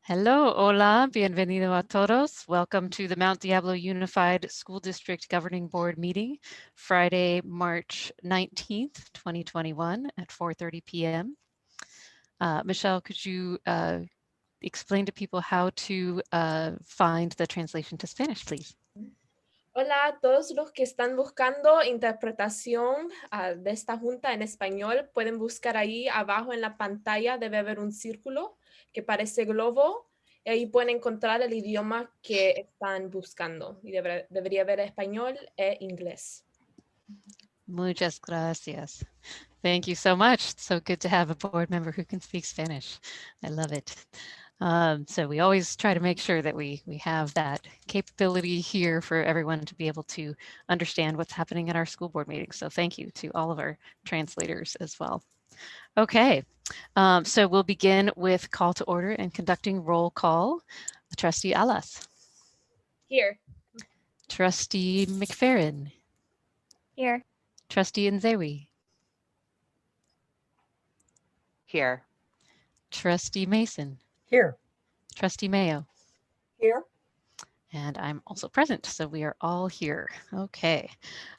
Hello, hola, bienvenido a todos. Welcome to the Mount Diablo Unified School District Governing Board meeting, Friday, March 19th, 2021 at 4:30 p.m. Michelle, could you explain to people how to find the translation to Spanish, please? Hola a todos los que están buscando interpretación de esta junta en español. Pueden buscar ahí abajo en la pantalla, debe haber un círculo que parece globo. Y ahí pueden encontrar el idioma que están buscando. Y debería haber español e inglés. Muchas gracias. Thank you so much. It's so good to have a board member who can speak Spanish. I love it. So we always try to make sure that we have that capability here for everyone to be able to understand what's happening at our school board meetings. So thank you to all of our translators as well. Okay, so we'll begin with call to order and conducting roll call. Trustee Alas. Here. Trustee McFerrin. Here. Trustee Nzewi. Here. Trustee Mason. Here. Trustee Mayo. Here. And I'm also present, so we are all here. Okay,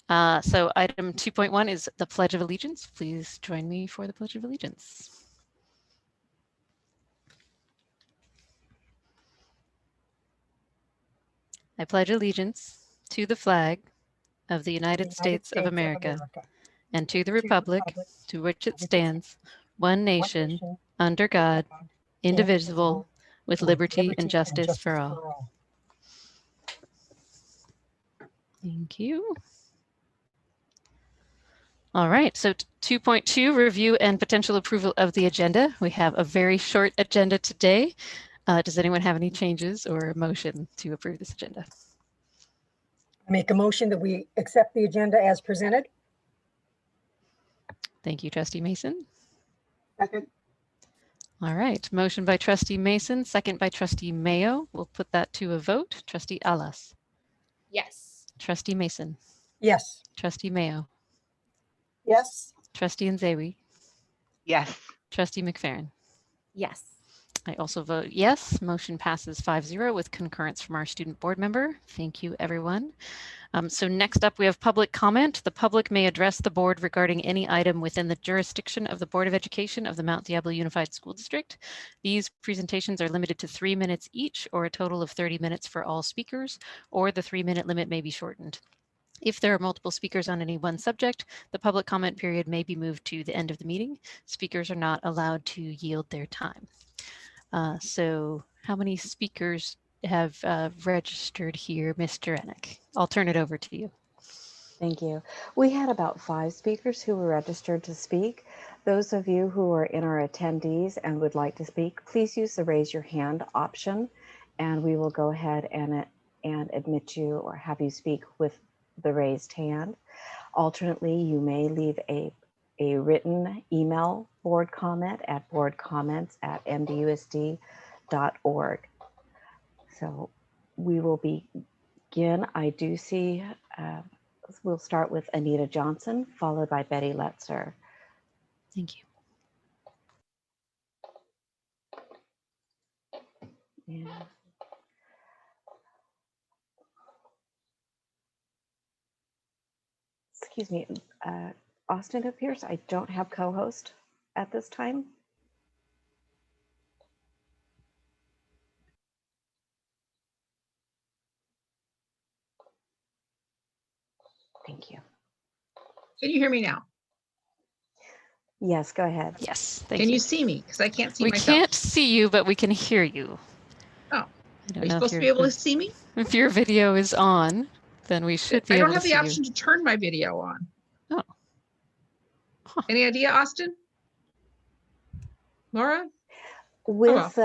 so item 2.1 is the Pledge of Allegiance. Please join me for the Pledge of Allegiance. I pledge allegiance to the flag of the United States of America and to the republic to which it stands, one nation, under God, indivisible, with liberty and justice for all. Thank you. All right, so 2.2, review and potential approval of the agenda. We have a very short agenda today. Does anyone have any changes or a motion to approve this agenda? I make a motion that we accept the agenda as presented. Thank you, Trustee Mason. Second. All right, motion by Trustee Mason, second by Trustee Mayo. We'll put that to a vote. Trustee Alas. Yes. Trustee Mason. Yes. Trustee Mayo. Yes. Trustee Nzewi. Yes. Trustee McFerrin. Yes. I also vote yes. Motion passes 5-0 with concurrence from our student board member. Thank you, everyone. So next up, we have public comment. The public may address the board regarding any item within the jurisdiction of the Board of Education of the Mount Diablo Unified School District. These presentations are limited to 3 minutes each, or a total of 30 minutes for all speakers, or the 3-minute limit may be shortened. If there are multiple speakers on any one subject, the public comment period may be moved to the end of the meeting. Speakers are not allowed to yield their time. So how many speakers have registered here, Mr. Enick? I'll turn it over to you. Thank you. We had about 5 speakers who were registered to speak. Those of you who are in our attendees and would like to speak, please use the raise your hand option, and we will go ahead and admit you or have you speak with the raised hand. Alternately, you may leave a written email board comment at boardcomments@mdusd.org. So we will begin. I do see, we'll start with Anita Johnson, followed by Betty Letzer. Thank you. Yeah. Excuse me, Austin appears. I don't have co-host at this time. Thank you. Can you hear me now? Yes, go ahead. Yes, thank Can you. you see me? Because I can't see We myself. can't see you, but we can hear you. Oh, I are don't you know supposed to be able to see me? if your video is on, then we should be I able don't to have see the you. option to turn my video on. Oh. Huh. Any idea, Austin? Laura? With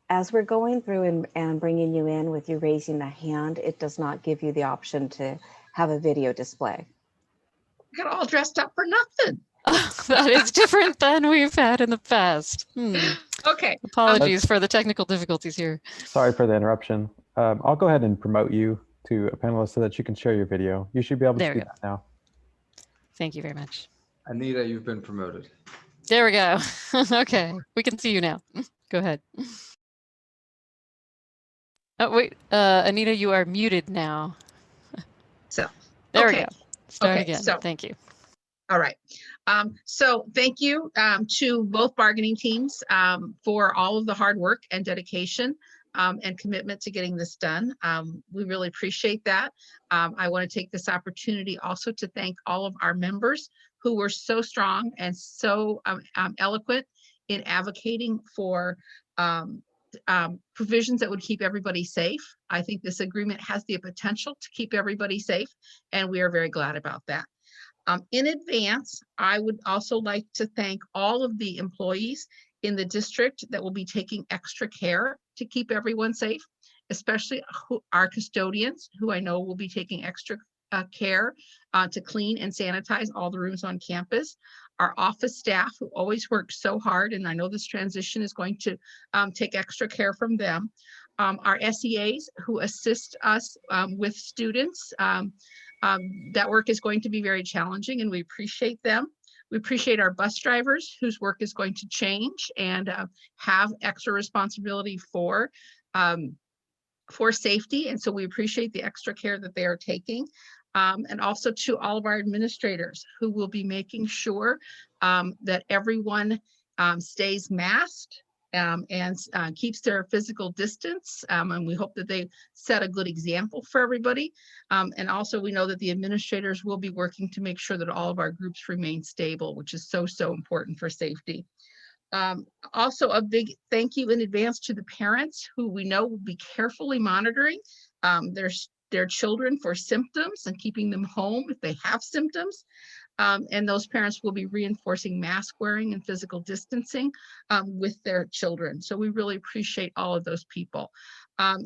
as we're going through and bringing you in with you raising the hand, it does not give you the option to have a video display. I got all dressed up for nothing. That is different than we've had in the past. Okay. Apologies for the technical difficulties here. Sorry for the interruption. I'll go ahead and promote you to a panelist so that you can share your video. You should be able to see that now. Thank you very much. Anita, you've been promoted. There we go. Okay, we can see you now. Go ahead. Oh, wait, Anita, you are muted now. So, There okay. we go. Start Okay, again. so- Thank you. All right. So thank you to both bargaining teams for all of the hard work and dedication and commitment to getting this done. We really appreciate that. I want to take this opportunity also to thank all of our members who were so strong and so eloquent in advocating for provisions that would keep everybody safe. I think this agreement has the potential to keep everybody safe, and we are very glad about that. In advance, I would also like to thank all of the employees in the district that will be taking extra care to keep everyone safe, especially our custodians, who I know will be taking extra care to clean and sanitize all the rooms on campus. Our office staff, who always work so hard, and I know this transition is going to take extra care from them. Our SEAs, who assist us with students. That work is going to be very challenging, and we appreciate them. We appreciate our bus drivers, whose work is going to change and have extra responsibility for safety. And so we appreciate the extra care that they are taking. And also to all of our administrators, who will be making sure that everyone stays masked and keeps their physical distance. And we hope that they set a good example for everybody. And also we know that the administrators will be working to make sure that all of our groups remain stable, which is so, so important for safety. Also a big thank you in advance to the parents, who we know will be carefully monitoring their children for symptoms and keeping them home if they have symptoms. And those parents will be reinforcing mask wearing and physical distancing with their children. So we really appreciate all of those people.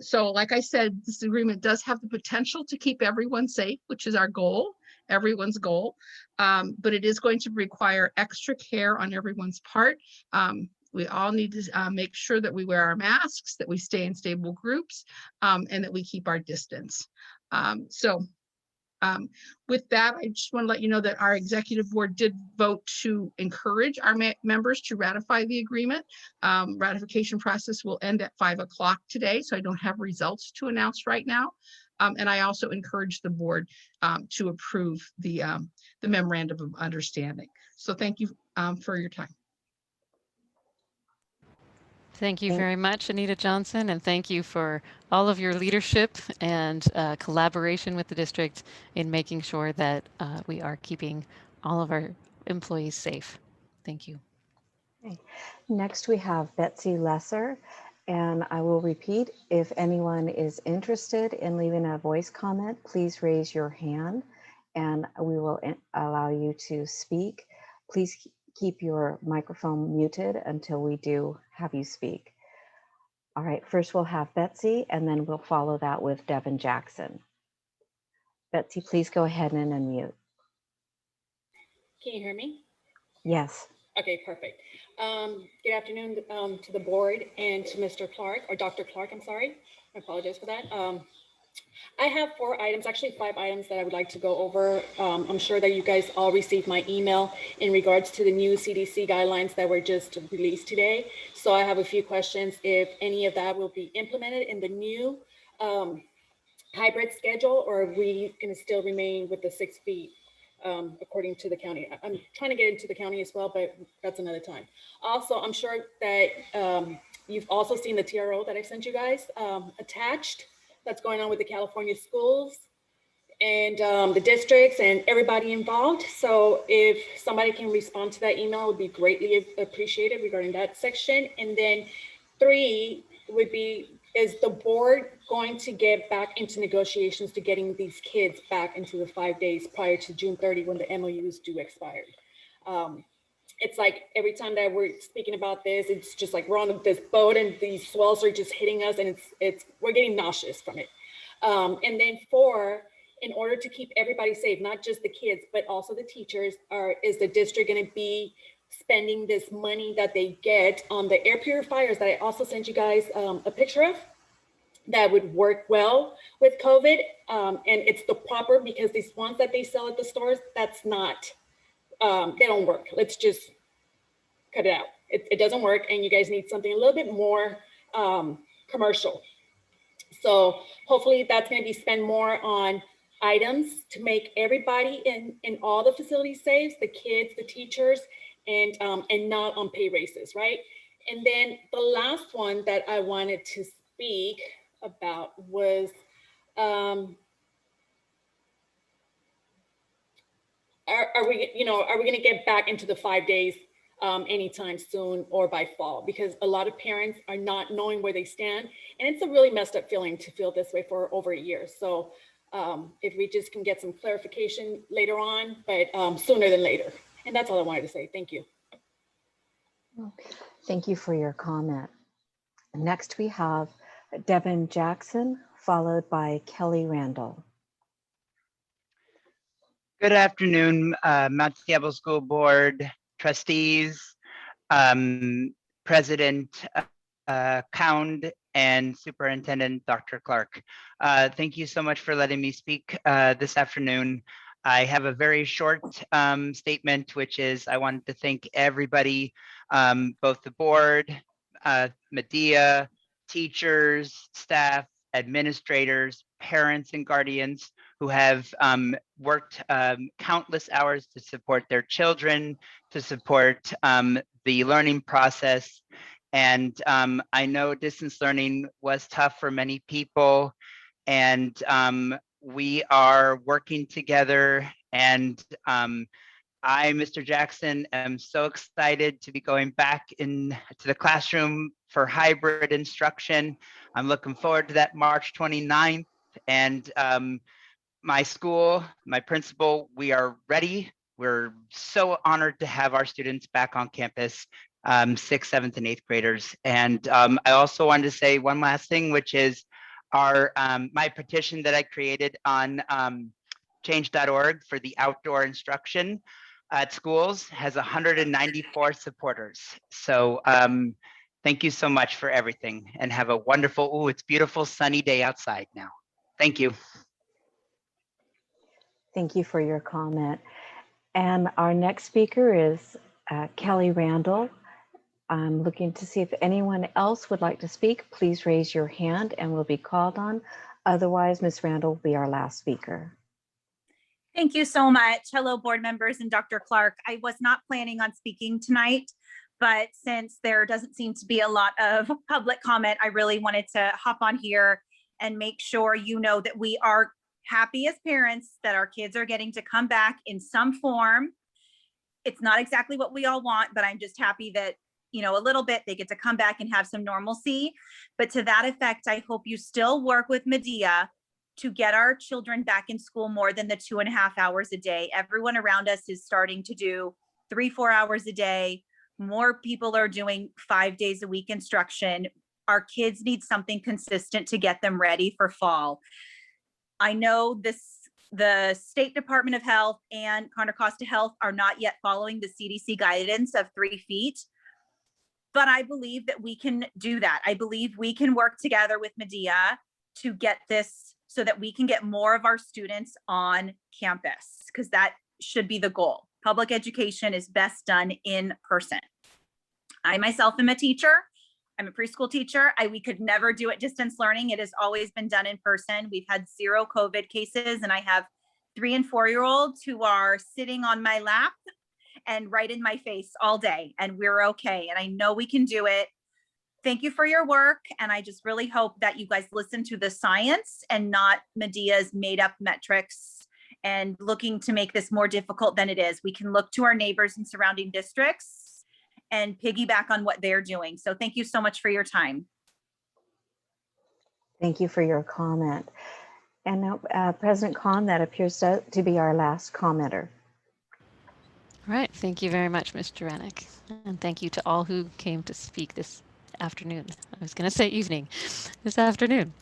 So like I said, this agreement does have the potential to keep everyone safe, which is our goal, everyone's goal. But it is going to require extra care on everyone's part. We all need to make sure that we wear our masks, that we stay in stable groups, and that we keep our distance. With that, I just want to let you know that our executive board did vote to encourage our members to ratify the agreement. Ratification process will end at 5 o'clock today, so I don't have results to announce right now. And I also encourage the board to approve the memorandum of understanding. So thank you for your time. Thank you very much, Anita Johnson, and thank you for all of your leadership and collaboration with the district in making sure that we are keeping all of our employees safe. Thank you. Okay. Next, we have Betsy Lesser, and I will repeat, if anyone is interested in leaving a voice comment, please raise your hand and we will allow you to speak. Please keep your microphone muted until we do have you speak. All right, first we'll have Betsy, and then we'll follow that with Devin Jackson. Betsy, please go ahead and unmute. Can you hear me? Yes. Okay, perfect. Good afternoon to the board and to Mr. Clark, or Dr. Clark, I'm sorry. I apologize for that. I have 4 items, actually 5 items that I would like to go over. I'm sure that you guys all received my email in regards to the new CDC guidelines that were just released today. So I have a few questions if any of that will be implemented in the new hybrid schedule, or are we going to still remain with the 6 feet according to the county? I'm trying to get into the county as well, but that's another time. Also, I'm sure that you've also seen the TRO that I sent you guys attached. That's going on with the California schools and the districts and everybody involved. So if somebody can respond to that email, it would be greatly appreciated regarding that section. And then 3 would be, is the board going to get back into negotiations to getting these kids back into the 5 days prior to June 30 when the MOUs do expire? It's like every time that we're speaking about this, it's just like we're on this boat and these swells are just hitting us, and we're getting nauseous from it. And then 4, in order to keep everybody safe, not just the kids, but also the teachers, is the district going to be spending this money that they get on the air purifiers that I also sent you guys a picture of, that would work well with COVID? And it's the proper, because these ones that they sell at the stores, that's not, they don't work. Let's just cut it out. It doesn't work, and you guys need something a little bit more commercial. So hopefully that's going to be spent more on items to make everybody in all the facilities safe, the kids, the teachers, and not on pay raises, right? And then the last one that I wanted to speak about was are we going to get back into the 5 days anytime soon or by fall? Because a lot of parents are not knowing where they stand, and it's a really messed up feeling to feel this way for over a year. So if we just can get some clarification later on, but sooner than later. And that's all I wanted to say. Thank you. Thank you for your comment. Next, we have Devin Jackson, followed by Kelly Randall. Good afternoon, Mount Diablo School Board trustees, President Cound, and Superintendent Dr. Clark. Thank you so much for letting me speak this afternoon. I have a very short statement, which is I wanted to thank everybody, both the board, Medea, teachers, staff, administrators, parents, and guardians who have worked countless hours to support their children, to support the learning process. And I know distance learning was tough for many people, and we are working together. And I, Mr. Jackson, am so excited to be going back into the classroom for hybrid instruction. I'm looking forward to that March 29th. And my school, my principal, we are ready. We're so honored to have our students back on campus, 6th, 7th, and 8th graders. And I also wanted to say one last thing, which is our my petition that I created on change.org for the outdoor instruction at schools has 194 supporters. So thank you so much for everything, and have a wonderful, it's beautiful sunny day outside now. Thank you. Thank you for your comment. And our next speaker is Kelly Randall. I'm looking to see if anyone else would like to speak. Please raise your hand and we'll be called on. Otherwise, Ms. Randall will be our last speaker. Thank you so much. Hello, board members and Dr. Clark. I was not planning on speaking tonight, but since there doesn't seem to be a lot of public comment, I really wanted to hop on here and make sure you know that we are happy as parents that our kids are getting to come back in some form. It's not exactly what we all want, but I'm just happy that, you know, a little bit they get to come back and have some normalcy. But to that effect, I hope you still work with Medea to get our children back in school more than the 2.5 hours a day. Everyone around us is starting to do 3-4 hours a day. More people are doing 5 days a week instruction. Our kids need something consistent to get them ready for fall. I know the State Department of Health and Contra Costa Health are not yet following the CDC guidance of 3 feet, but I believe that we can do that. I believe we can work together with Medea to get this so that we can get more of our students on campus, because that should be the goal. Public education is best done in person. I myself am a teacher. I'm a preschool teacher. We could never do it distance learning. It has always been done in person. We've had 0 COVID cases, and I have 3- and 4-year-olds who are sitting on my lap and right in my face all day, and we're okay. And I know we can do it. Thank you for your work. And I just really hope that you guys listen to the science and not Medea's made up metrics and looking to make this more difficult than it is. We can look to our neighbors and surrounding districts and piggyback on what they're doing. So thank you so much for your time. Thank you for your comment. And now, President Khan, that appears to be our last commenter. All right, thank you very much, Mr. Rennick. And thank you to all who came to speak this afternoon. I was going to say evening, this afternoon.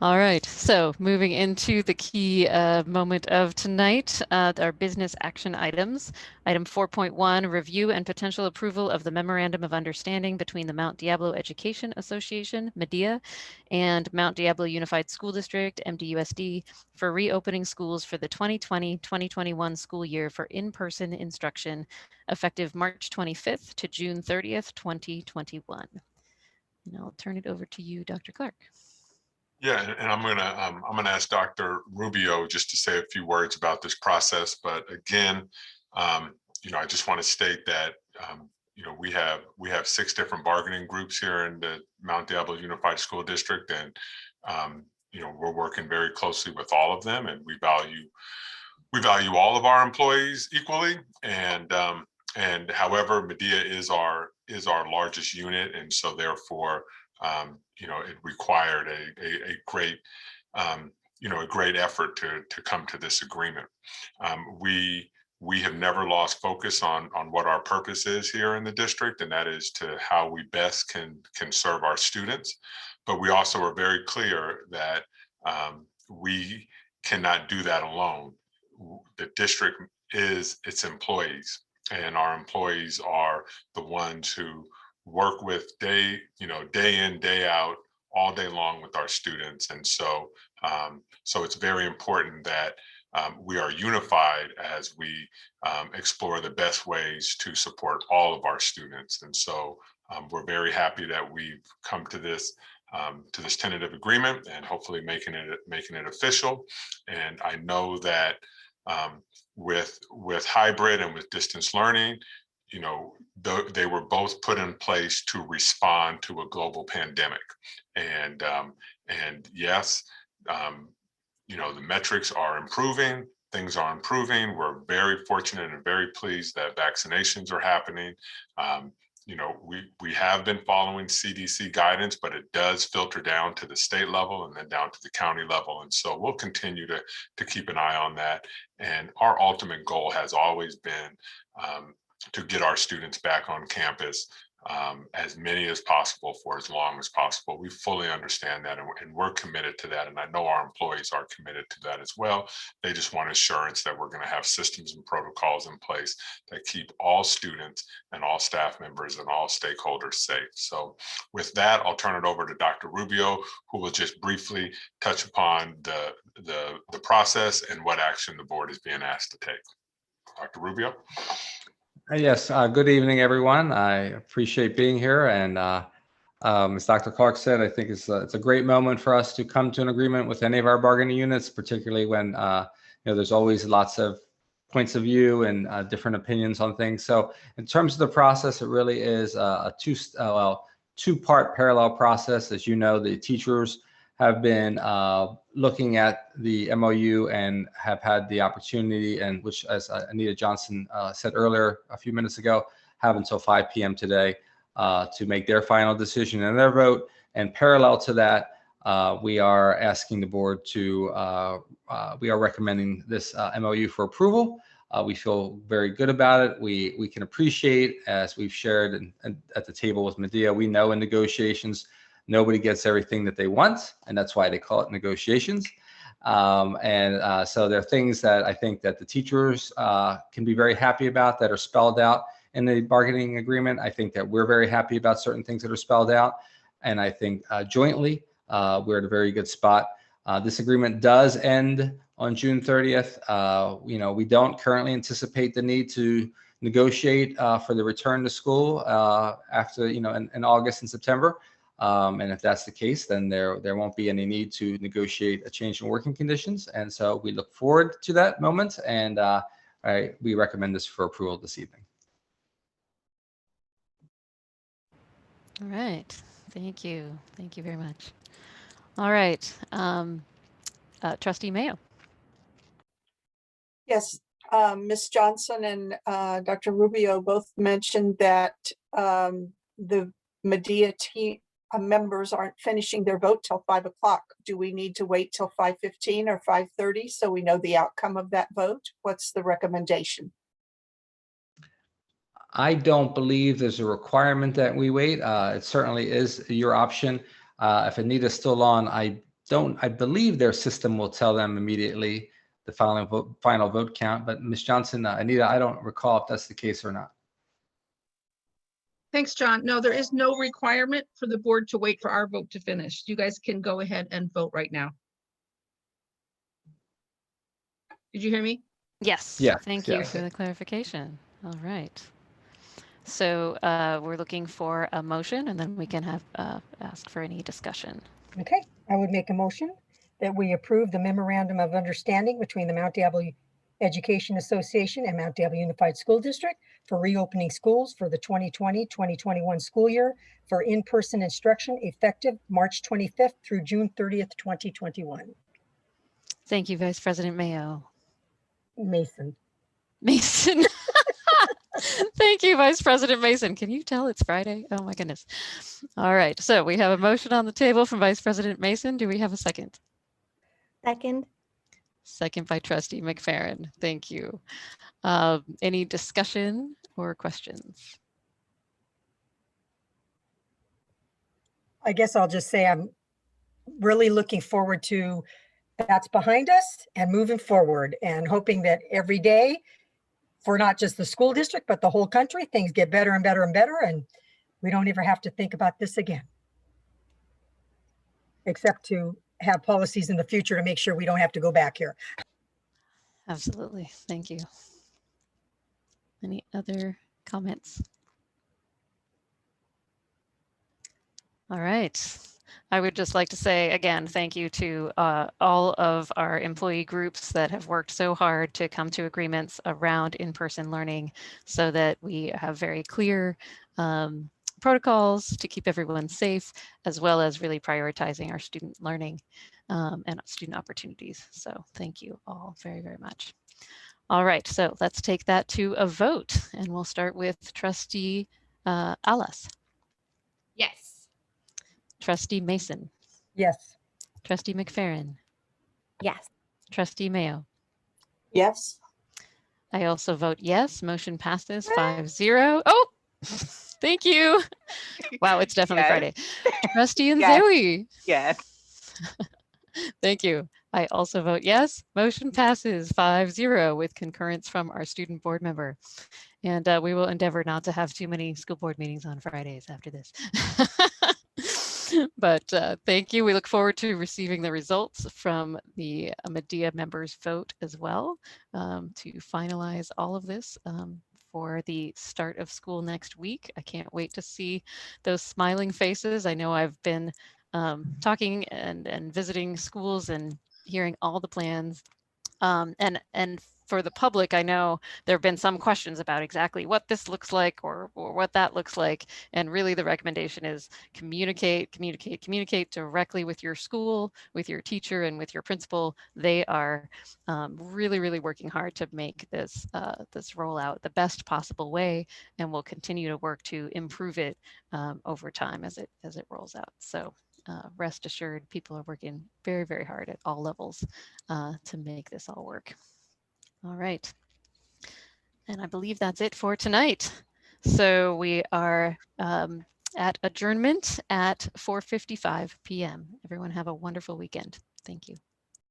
All right, so moving into the key moment of tonight, our business action items. Item 4.1, review and potential approval of the Memorandum of Understanding between the Mount Diablo Education Association, Medea, and Mount Diablo Unified School District, MDUSD, for reopening schools for the 2020-2021 school year for in-person instruction, effective March 25th to June 30th, 2021. And I'll turn it over to you, Dr. Clark. Yeah, and I'm gonna ask Dr. Rubio just to say a few words about this process. But again, I just want to state that we have 6 different bargaining groups here in the Mount Diablo Unified School District, and we're working very closely with all of them, and we value all of our employees equally. And however, Medea is our largest unit, and so therefore, it required a great a great effort to come to this agreement. We have never lost focus on what our purpose is here in the district, and that is to how we best can serve our students. But we also are very clear that we cannot do that alone. The district is its employees, and our employees are the ones who work with day in, day out, all day long with our students. And so it's very important that we are unified as we explore the best ways to support all of our students. And so we're very happy that we've come to this tentative agreement and hopefully making it official. And I know that with hybrid and with distance learning, they were both put in place to respond to a global pandemic. And yes, the metrics are improving, things are improving. We're very fortunate and very pleased that vaccinations are happening. We have been following CDC guidance, but it does filter down to the state level and then down to the county level. And so we'll continue to keep an eye on that. And our ultimate goal has always been to get our students back on campus, as many as possible for as long as possible. We fully understand that, and we're committed to that. And I know our employees are committed to that as well. They just want assurance that we're going to have systems and protocols in place that keep all students and all staff members and all stakeholders safe. So with that, I'll turn it over to Dr. Rubio, who will just briefly touch upon the process and what action the board is being asked to take. Dr. Rubio. Yes, good evening, everyone. I appreciate being here. And as Dr. Clark said, I think it's a great moment for us to come to an agreement with any of our bargaining units, particularly when there's always lots of points of view and different opinions on things. So in terms of the process, it really is a two-part parallel process. As you know, the teachers have been looking at the MOU and have had the opportunity, and which, as Anita Johnson said earlier a few minutes ago, have until 5 p.m. today to make their final decision and their vote. And parallel to that, we are asking the board to, we are recommending this MOU for approval. We feel very good about it. We can appreciate, as we've shared at the table with Medea, we know in negotiations, nobody gets everything that they want, and that's why they call it negotiations. So there are things that I think that the teachers can be very happy about that are spelled out in the bargaining agreement. I think that we're very happy about certain things that are spelled out. And I think jointly, we're at a very good spot. This agreement does end on June 30th. We don't currently anticipate the need to negotiate for the return to school after, in August and September. And if that's the case, then there won't be any need to negotiate a change in working conditions. And so we look forward to that moment, and we recommend this for approval this evening. All right. Thank you. Thank you very much. All right. Trustee Mayo. Yes, Ms. Johnson and Dr. Rubio both mentioned that the Medea team members aren't finishing their vote till 5 o'clock. Do we need to wait till 5:15 or 5:30 so we know the outcome of that vote? What's the recommendation? I don't believe there's a requirement that we wait. It certainly is your option. If Anita's still on, I believe their system will tell them immediately the final vote count. But Ms. Johnson, Anita, I don't recall if that's the case or not. Thanks, John. No, there is no requirement for the board to wait for our vote to finish. You guys can go ahead and vote right now. Did you hear me? Yes. Yeah. Thank you for the clarification. All right. So we're looking for a motion, and then we can have ask for any discussion. Okay, I would make a motion that we approve the memorandum of understanding between the Mount Diablo Education Association and Mount Diablo Unified School District for reopening schools for the 2020-2021 school year for in-person instruction effective March 25th through June 30th, 2021. Thank you, Vice President Mayo. Mason. Mason. Thank you, Vice President Mason. Can you tell it's Friday? Oh my goodness. All right, so we have a motion on the table from Vice President Mason. Do we have a second? Second. Second by Trustee McFerrin. Thank you. Any discussion or questions? I guess I'll just say I'm really looking forward to that's behind us and moving forward and hoping that every day for not just the school district, but the whole country, things get better and better and better. And we don't ever have to think about this again. Except to have policies in the future to make sure we don't have to go back here. Absolutely. Thank you. Any other comments? All right. I would just like to say again, thank you to all of our employee groups that have worked so hard to come to agreements around in-person learning so that we have very clear protocols to keep everyone safe, as well as really prioritizing our student learning and student opportunities. So thank you all very, very much. All right, so let's take that to a vote, and we'll start with Trustee Alas. Yes. Trustee Mason. Yes. Trustee McFerrin. Yes. Trustee Mayo. Yes. I also vote yes. Motion passes 5-0. Oh, thank you. Wow, it's definitely Friday. Trustee Nzewi. Yes. Thank you. I also vote yes. Motion passes 5-0 with concurrence from our student board member. And we will endeavor not to have too many school board meetings on Fridays after this. But thank you. We look forward to receiving the results from the Medea members vote as well to finalize all of this for the start of school next week. I can't wait to see those smiling faces. I know I've been talking and visiting schools and hearing all the plans. And for the public, I know there have been some questions about exactly what this looks like or what that looks like. And really the recommendation is communicate directly with your school, with your teacher, and with your principal. They are really, really working hard to make this this rollout the best possible way, and we'll continue to work to improve it over time as it rolls out. So rest assured, people are working very, very hard at all levels to make this all work. All right. And I believe that's it for tonight. So we are at adjournment at 4:55 p.m. Everyone have a wonderful weekend. Thank you.